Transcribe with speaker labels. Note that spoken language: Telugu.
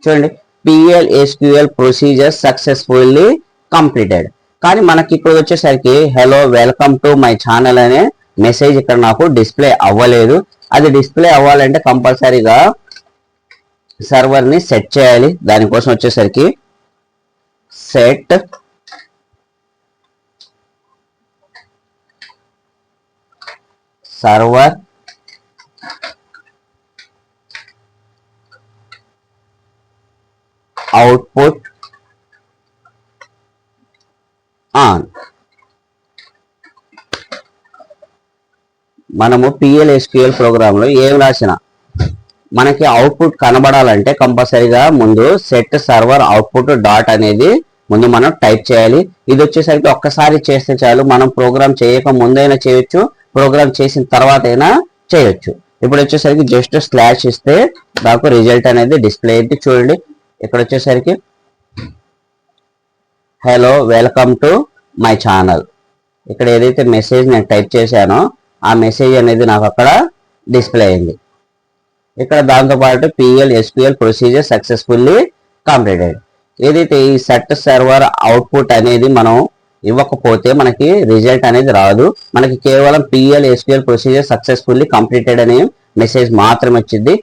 Speaker 1: చూడండి, PLSQL ప్రొసీజర్ సక్సెస్ఫుల్లీ కంప్లీటెడ్. కానీ మనకి ఇప్పుడు వచ్చేసరికి hello welcome to my channel అనే మెసేజ్ ఇక్కడ నాకు డిస్ప్లే అవ్వలేదు. అది డిస్ప్లే అవ్వాలంటే కంపల్సరీగా సర్వర్ ని సెట్ చేయాలి. దానికోసం వచ్చేసరికి సెట్ సర్వర్ అవుట్పుట్ ఆన్. మనము PLSQL ప్రోగ్రామ్ లో ఏం రాసినా మనకి అవుట్పుట్ కనబడాలంటే కంపల్సరీగా ముందు సెట్ సర్వర్ అవుట్పుట్ డాట్ అనేది ముందు మనం టైప్ చేయాలి. ఇది వచ్చేసరికి ఒక్కసారి చేస్తే చాలు. మనం ప్రోగ్రామ్ చేయక ముందైనా చేయొచ్చు, ప్రోగ్రామ్ చేసిన తర్వాత అయినా చేయొచ్చు. ఇప్పుడు వచ్చేసరికి జస్ట్ స్లాష్ ఇస్తే నాకు రిజల్ట్ అనేది డిస్ప్లే అయితే చూడండి. ఇక్కడ వచ్చేసరికి hello welcome to my channel, ఇక్కడ ఏదైతే మెసేజ్ నేను టైప్ చేశానో ఆ మెసేజ్ అనేది నాకు అక్కడ డిస్ప్లే అయింది. ఇక్కడ దాంతోపాటు PLSQL ప్రొసీజర్ సక్సెస్ఫుల్లీ కంప్లీటెడ్. ఏదైతే ఈ సెట్ సర్వర్ అవుట్పుట్ అనేది మనం ఇవ్వకపోతే మనకి రిజల్ట్ అనేది రాదు. మనకి కేవలం PLSQL ప్రొసీజర్ సక్సెస్ఫుల్లీ కంప్లీటెడ్ అనే మెసేజ్ మాత్రమే వచ్చింది.